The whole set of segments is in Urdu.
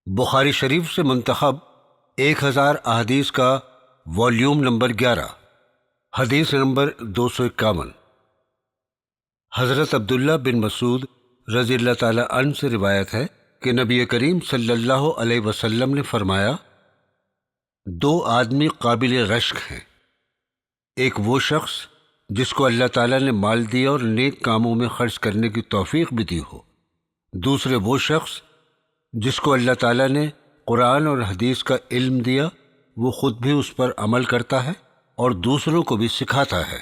بخاری شریف سے منتخب 1000 احادیث کا والیوم نمبر 11، حدیث نمبر 251۔ حضرت عبداللہ بن مسعود رضی اللہ تعالیٰ عنہ سے روایت ہے کہ نبی کریم صلی اللہ علیہ وسلم نے فرمایا، دو آدمی قابل رشک ہیں، ایک وہ شخص جس کو اللہ تعالیٰ نے مال دیا اور نیک کاموں میں خرچ کرنے کی توفیق بھی دی ہو، دوسرے وہ شخص جس کو اللہ تعالیٰ نے قرآن اور حدیث کا علم دیا، وہ خود بھی اس پر عمل کرتا ہے اور دوسروں کو بھی سکھاتا ہے۔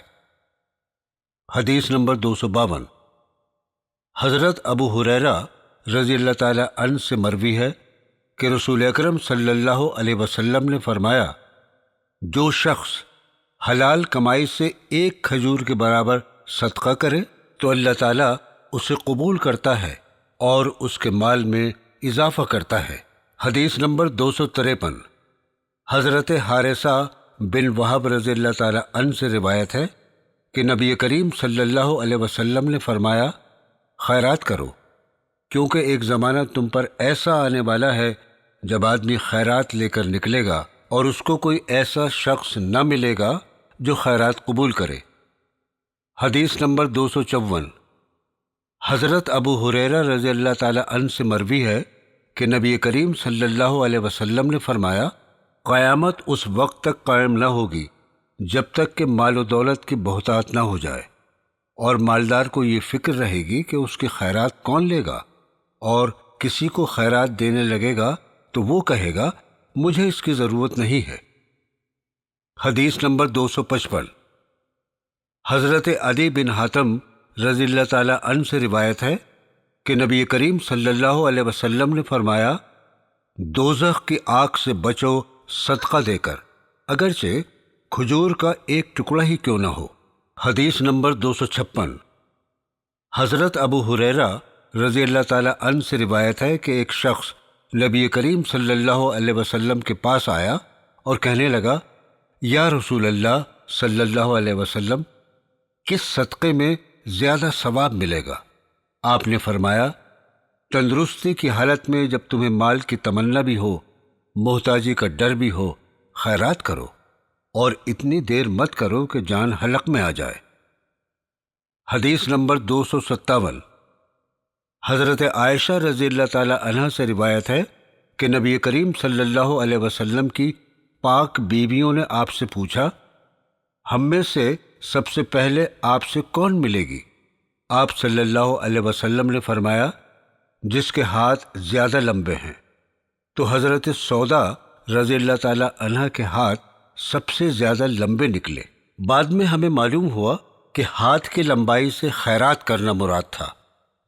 حدیث نمبر 252۔ حضرت ابو ہریرہ رضی اللہ تعالیٰ عنہ سے مروی ہے کہ رسول اکرم صلی اللہ علیہ وسلم نے فرمایا، جو شخص حلال کمائی سے ایک کھجور کے برابر صدقہ کرے تو اللہ تعالیٰ اسے قبول کرتا ہے اور اس کے مال میں اضافہ کرتا ہے۔ حدیث نمبر 253۔ حضرت حارثہ بن وہب رضی اللہ تعالیٰ عنہ سے روایت ہے کہ نبی کریم صلی اللہ علیہ وسلم نے فرمایا، خیرات کرو، کیونکہ ایک زمانہ تم پر ایسا آنے والا ہے جب آدمی خیرات لے کر نکلے گا اور اس کو کوئی ایسا شخص نہ ملے گا جو خیرات قبول کرے۔ حدیث نمبر 254۔ حضرت ابو ہریرہ رضی اللہ تعالیٰ عنہ سے مروی ہے کہ نبی کریم صلی اللہ علیہ وسلم نے فرمایا، قیامت اس وقت تک قائم نہ ہوگی جب تک کہ مال و دولت کی بہتات نہ ہو جائے، اور مالدار کو یہ فکر رہے گی کہ اس کی خیرات کون لے گا، اور کسی کو خیرات دینے لگے گا تو وہ کہے گا مجھے اس کی ضرورت نہیں ہے۔ حدیث نمبر 255۔ حضرت عدی بن حاتم رضی اللہ تعالیٰ عنہ سے روایت ہے کہ نبی کریم صلی اللہ علیہ وسلم نے فرمایا، دوزخ کی آگ سے بچو صدقہ دے کر، اگرچہ کھجور کا ایک ٹکڑا ہی کیوں نہ ہو۔ حدیث نمبر 256۔ حضرت ابو ہریرہ رضی اللہ تعالیٰ عنہ سے روایت ہے کہ ایک شخص نبی کریم صلی اللہ علیہ وسلم کے پاس آیا اور کہنے لگا، یا رسول اللہ صلی اللہ علیہ وسلم، کس صدقے میں زیادہ ثواب ملے گا؟ آپ نے فرمایا، تندرستی کی حالت میں جب تمہیں مال کی تمنا بھی ہو، محتاجی کا ڈر بھی ہو، خیرات کرو، اور اتنی دیر مت کرو کہ جان حلق میں آ جائے۔ حدیث نمبر 257۔ حضرت عائشہ رضی اللہ تعالی عنہا سے روایت ہے کہ نبی کریم صلی اللہ علیہ وسلم کی پاک بیویوں نے آپ سے پوچھا، ہم میں سے سب سے پہلے آپ سے کون ملے گی؟ آپ صلی اللہ علیہ وسلم نے فرمایا، جس کے ہاتھ زیادہ لمبے ہیں۔ تو حضرت سودا رضی اللہ تعالی عنہا کے ہاتھ سب سے زیادہ لمبے نکلے۔ بعد میں ہمیں معلوم ہوا کہ ہاتھ کی لمبائی سے خیرات کرنا مراد تھا،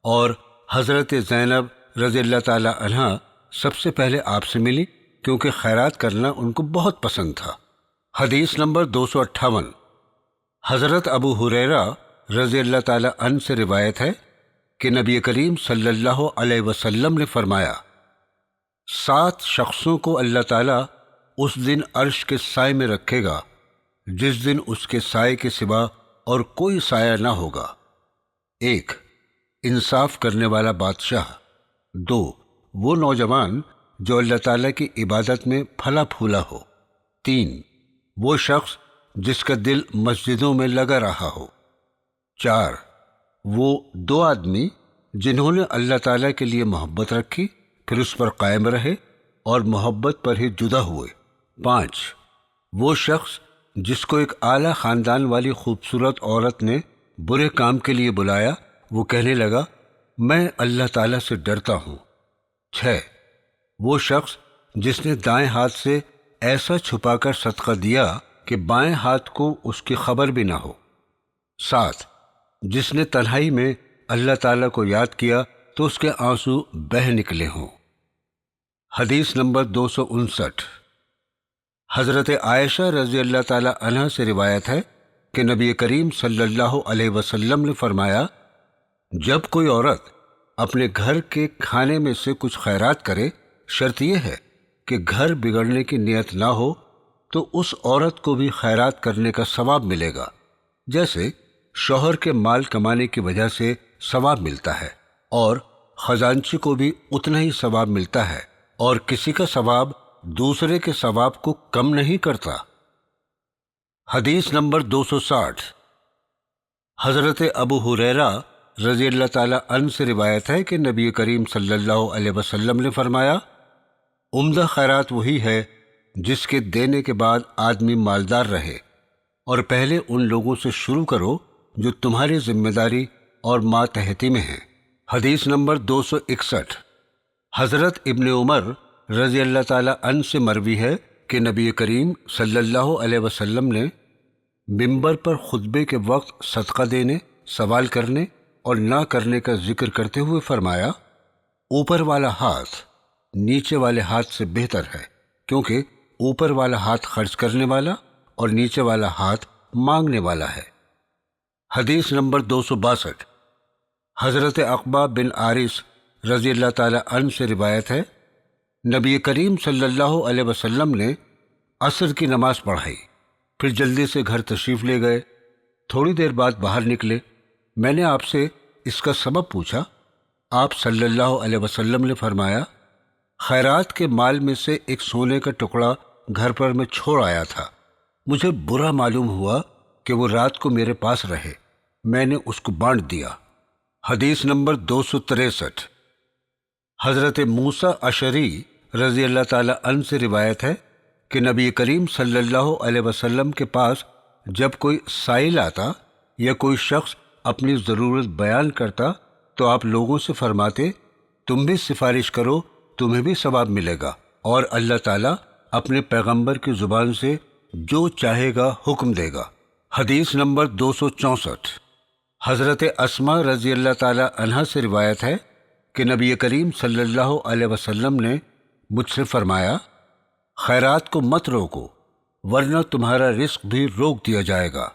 اور حضرت زینب رضی اللہ تعالی عنہا سب سے پہلے آپ سے ملی کیونکہ خیرات کرنا ان کو بہت پسند تھا۔ حدیث نمبر 258۔ حضرت ابو ہریرہ رضی اللہ تعالی عنہ سے روایت ہے کہ نبی کریم صلی اللہ علیہ وسلم نے فرمایا، 7 شخصوں کو اللہ تعالیٰ اس دن عرش کے سائے میں رکھے گا جس دن اس کے سائے کے سوا اور کوئی سایہ نہ ہوگا۔ 1، انصاف کرنے والا بادشاہ۔ 2، وہ نوجوان جو اللہ تعالیٰ کی عبادت میں پھلا پھولا ہو۔ 3، وہ شخص جس کا دل مسجدوں میں لگا رہا ہو۔ 4، وہ 2 آدمی جنہوں نے اللہ تعالیٰ کے لیے محبت رکھی پھر اس پر قائم رہے اور محبت پر ہی جدا ہوئے۔ 5، وہ شخص جس کو ایک اعلیٰ خاندان والی خوبصورت عورت نے برے کام کے لیے بلایا، وہ کہنے لگا میں اللہ تعالیٰ سے ڈرتا ہوں۔ 6، وہ شخص جس نے دائیں ہاتھ سے ایسا چھپا کر صدقہ دیا کہ بائیں ہاتھ کو اس کی خبر بھی نہ ہو۔ 7، جس نے تنہائی میں اللہ تعالیٰ کو یاد کیا تو اس کے آنسو بہہ نکلے ہوں۔ حدیث نمبر 259۔ حضرت عائشہ رضی اللہ تعالی عنہا سے روایت ہے کہ نبی کریم صلی اللہ علیہ وسلم نے فرمایا، جب کوئی عورت اپنے گھر کے کھانے میں سے کچھ خیرات کرے، شرط یہ ہے کہ گھر بگڑنے کی نیت نہ ہو، تو اس عورت کو بھی خیرات کرنے کا ثواب ملے گا، جیسے شوہر کے مال کمانے کی وجہ سے ثواب ملتا ہے، اور خزانچی کو بھی اتنا ہی ثواب ملتا ہے اور کسی کا ثواب دوسرے کے ثواب کو کم نہیں کرتا۔ حدیث نمبر 260۔ حضرت ابو ہریرہ رضی اللہ تعالی عنہ سے روایت ہے کہ نبی کریم صلی اللہ علیہ وسلم نے فرمایا، عمدہ خیرات وہی ہے جس کے دینے کے بعد آدمی مالدار رہے، اور پہلے ان لوگوں سے شروع کرو جو تمہاری ذمہ داری اور ماتحتی میں ہیں۔ حدیث نمبر 261۔ حضرت ابن عمر رضی اللہ تعالی عنہ سے مروی ہے کہ نبی کریم صلی اللہ علیہ وسلم نے منبر پر خطبے کے وقت صدقہ دینے، سوال کرنے اور نہ کرنے کا ذکر کرتے ہوئے فرمایا، اوپر والا ہاتھ نیچے والے ہاتھ سے بہتر ہے، کیونکہ اوپر والا ہاتھ خرچ کرنے والا اور نیچے والا ہاتھ مانگنے والا ہے۔ حدیث نمبر 262۔ حضرت عقبہ بن عارث رضی اللہ تعالی عنہ سے روایت ہے، نبی کریم صلی اللہ علیہ وسلم نے عصر کی نماز پڑھائی، پھر جلدی سے گھر تشریف لے گئے۔ تھوڑی دیر بعد باہر نکلے، میں نے آپ سے اس کا سبب پوچھا۔ آپ صلی اللہ علیہ وسلم نے فرمایا، خیرات کے مال میں سے ایک سونے کا ٹکڑا گھر پر میں چھوڑ آیا تھا، مجھے برا معلوم ہوا کہ وہ رات کو میرے پاس رہے، میں نے اس کو بانٹ دیا۔ حدیث نمبر 263۔ حضرت موسیٰ اشعری رضی اللہ تعالی عنہ سے روایت ہے کہ نبی کریم صلی اللہ علیہ وسلم کے پاس جب کوئی سائل آتا یا کوئی شخص اپنی ضرورت بیان کرتا تو آپ لوگوں سے فرماتے، تم بھی سفارش کرو، تمہیں بھی ثواب ملے گا، اور اللہ تعالیٰ اپنے پیغمبر کی زبان سے جو چاہے گا حکم دے گا۔ حدیث نمبر 264۔ حضرت اسماء رضی اللہ تعالی عنہا سے روایت ہے کہ نبی کریم صلی اللہ علیہ وسلم نے مجھ سے فرمایا، خیرات کو مت روکو ورنہ تمہارا رزق بھی روک دیا جائے گا۔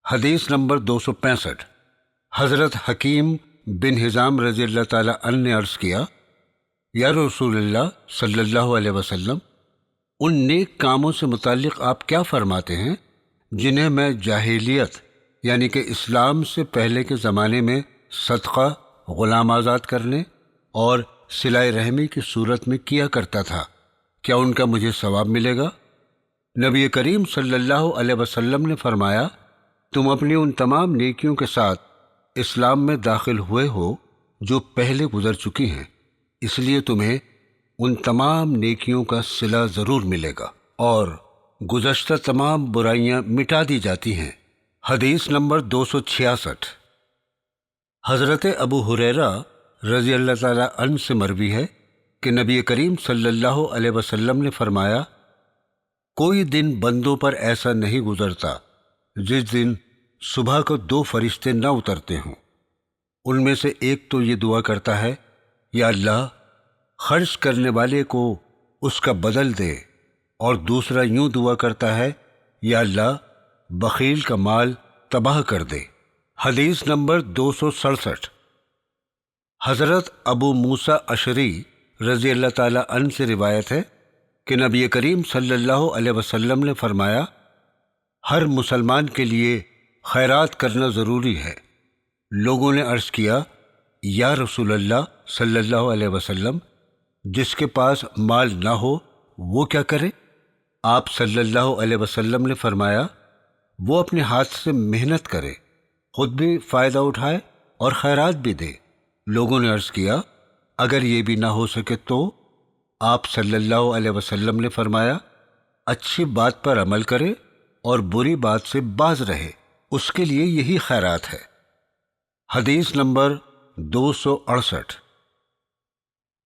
حدیث نمبر 265۔ حضرت حکیم بن حزام رضی اللہ تعالی عنہ نے عرض کیا، یا رسول اللہ صلی اللہ علیہ وسلم، ان نیک کاموں سے متعلق آپ کیا فرماتے ہیں جنہیں میں جاہلیت یعنی کہ اسلام سے پہلے کے زمانے میں صدقہ، غلام آزاد کرنے اور صلہ رحمی کی صورت میں کیا کرتا تھا، کیا ان کا مجھے ثواب ملے گا؟ نبی کریم صلی اللہ علیہ وسلم نے فرمایا، تم اپنی ان تمام نیکیوں کے ساتھ اسلام میں داخل ہوئے ہو جو پہلے گزر چکی ہیں، اس لیے تمہیں ان تمام نیکیوں کا صلہ ضرور ملے گا اور گزشتہ تمام برائیاں مٹا دی جاتی ہیں۔ حدیث نمبر 266۔ حضرت ابو ہریرہ رضی اللہ تعالی عنہ سے مروی ہے کہ نبی کریم صلی اللہ علیہ وسلم نے فرمایا، کوئی دن بندوں پر ایسا نہیں گزرتا جس دن صبح کو 2 فرشتے نہ اترتے ہوں، ان میں سے ایک تو یہ دعا کرتا ہے، یا اللہ خرچ کرنے والے کو اس کا بدل دے، اور دوسرا یوں دعا کرتا ہے، یا اللہ بخیل کا مال تباہ کر دے۔ حدیث نمبر 267۔ حضرت ابو موسیٰ اشعری رضی اللہ تعالی عنہ سے روایت ہے کہ نبی کریم صلی اللہ علیہ وسلم نے فرمایا، ہر مسلمان کے لیے خیرات کرنا ضروری ہے۔ لوگوں نے عرض کیا، یا رسول اللہ صلی اللہ علیہ وسلم، جس کے پاس مال نہ ہو وہ کیا کرے؟ آپ صلی اللہ علیہ وسلم نے فرمایا، وہ اپنے ہاتھ سے محنت کرے، خود بھی فائدہ اٹھائے اور خیرات بھی دے۔ لوگوں نے عرض کیا، اگر یہ بھی نہ ہو سکے تو؟ آپ صلی اللہ علیہ وسلم نے فرمایا، اچھی بات پر عمل کرے اور بری بات سے باز رہے، اس کے لیے یہی خیرات ہے۔ حدیث نمبر 268۔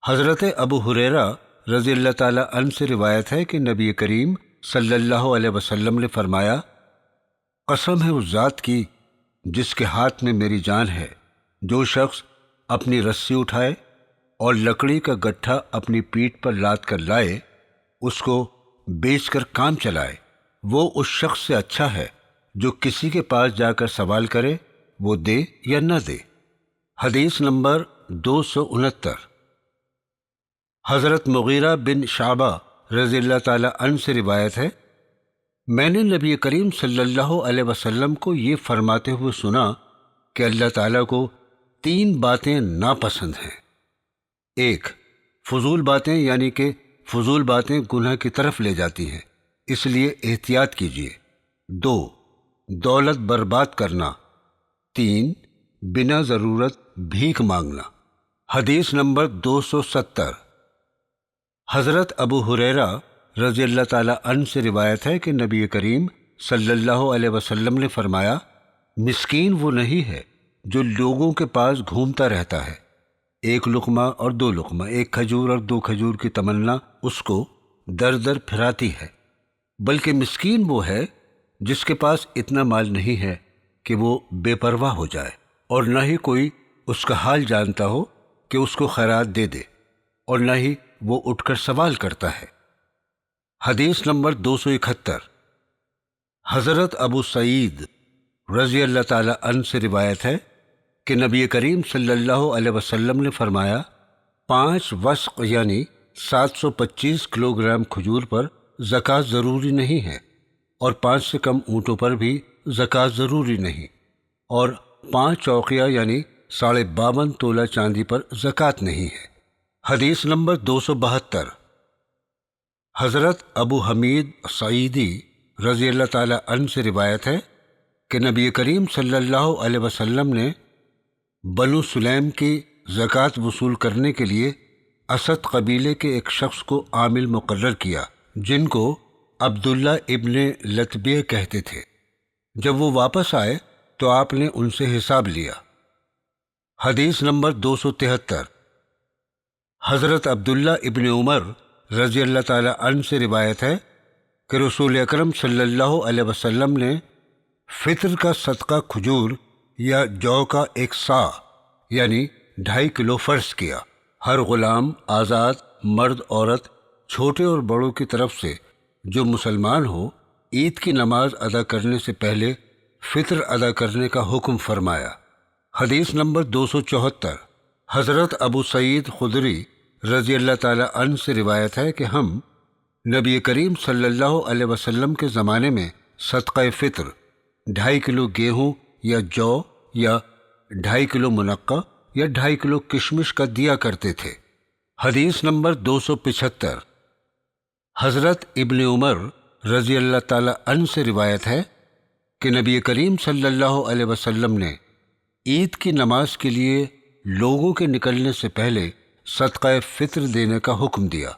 حضرت ابو ہریرہ رضی اللہ تعالی عنہ سے روایت ہے کہ نبی کریم صلی اللہ علیہ وسلم نے فرمایا، قسم ہے اس ذات کی جس کے ہاتھ میں میری جان ہے، جو شخص اپنی رسی اٹھائے اور لکڑی کا گٹھا اپنی پیٹھ پر لاد کر لائے، اس کو بیچ کر کام چلائے، وہ اس شخص سے اچھا ہے جو کسی کے پاس جا کر سوال کرے، وہ دے یا نہ دے۔ حدیث نمبر 269۔ حضرت مغیرہ بن شعبہ رضی اللہ تعالی عنہ سے روایت ہے، میں نے نبی کریم صلی اللہ علیہ وسلم کو یہ فرماتے ہوئے سنا کہ اللہ تعالیٰ کو 3 باتیں ناپسند ہیں: 1، فضول باتیں یعنی کہ فضول باتیں گناہ کی طرف لے جاتی ہیں، اس لیے احتیاط کیجیے۔ 2، دولت برباد کرنا۔ 3، بنا ضرورت بھیک مانگنا۔ حدیث نمبر 270، حضرت ابو ہریرہ رضی اللہ تعالی عنہ سے روایت ہے کہ نبی کریم صلی اللہ علیہ وسلم نے فرمایا، مسکین وہ نہیں ہے جو لوگوں کے پاس گھومتا رہتا ہے، ایک لقمہ اور 2 لقمہ، ایک کھجور اور 2 کھجور کی تمنا اس کو در در پھراتی ہے، بلکہ مسکین وہ ہے جس کے پاس اتنا مال نہیں ہے کہ وہ بے پرواہ ہو جائے، اور نہ ہی کوئی اس کا حال جانتا ہو کہ اس کو خیرات دے دے، اور نہ ہی وہ اٹھ کر سوال کرتا ہے۔ حدیث نمبر 271، حضرت ابو سعید رضی اللہ تعالی عنہ سے روایت ہے کہ نبی کریم صلی اللہ علیہ وسلم نے فرمایا، 5 وسق یعنی 725 کلو گرام کھجور پر زکوٰۃ ضروری نہیں ہے، اور 5 سے کم اونٹوں پر بھی زکوٰۃ ضروری نہیں، اور 5 چوقیہ یعنی 52.5 تولہ چاندی پر زکوٰۃ نہیں ہے۔ حدیث نمبر 272، حضرت ابو حمید سعیدی رضی اللہ تعالی عنہ سے روایت ہے کہ نبی کریم صلی اللہ علیہ وسلم نے بنو سلیم کی زکوٰۃ وصول کرنے کے لیے اسد قبیلے کے ایک شخص کو عامل مقرر کیا، جن کو عبداللہ ابن لتبیہ کہتے تھے۔ جب وہ واپس آئے تو آپ نے ان سے حساب لیا۔ حدیث نمبر 273، حضرت عبداللہ ابن عمر رضی اللہ تعالی عنہ سے روایت ہے کہ رسول اکرم صلی اللہ علیہ وسلم نے فطر کا صدقہ کھجور یا جو کا 1 صاع یعنی 2.5 کلو فرض کیا۔ ہر غلام، آزاد، مرد، عورت، چھوٹے اور بڑوں کی طرف سے جو مسلمان ہو، عید کی نماز ادا کرنے سے پہلے فطر ادا کرنے کا حکم فرمایا۔ حدیث نمبر 274، حضرت ابو سعید خدری رضی اللہ تعالی عنہ سے روایت ہے کہ ہم نبی کریم صلی اللہ علیہ وسلم کے زمانے میں صدقہ فطر 2.5 کلو گیہوں یا جو یا 2.5 کلو منقع یا 2.5 کلو کشمش کا دیا کرتے تھے۔ حدیث نمبر 275، حضرت ابن عمر رضی اللہ تعالی عنہ سے روایت ہے کہ نبی کریم صلی اللہ علیہ وسلم نے عید کی نماز کے لیے لوگوں کے نکلنے سے پہلے صدقہ فطر دینے کا حکم دیا۔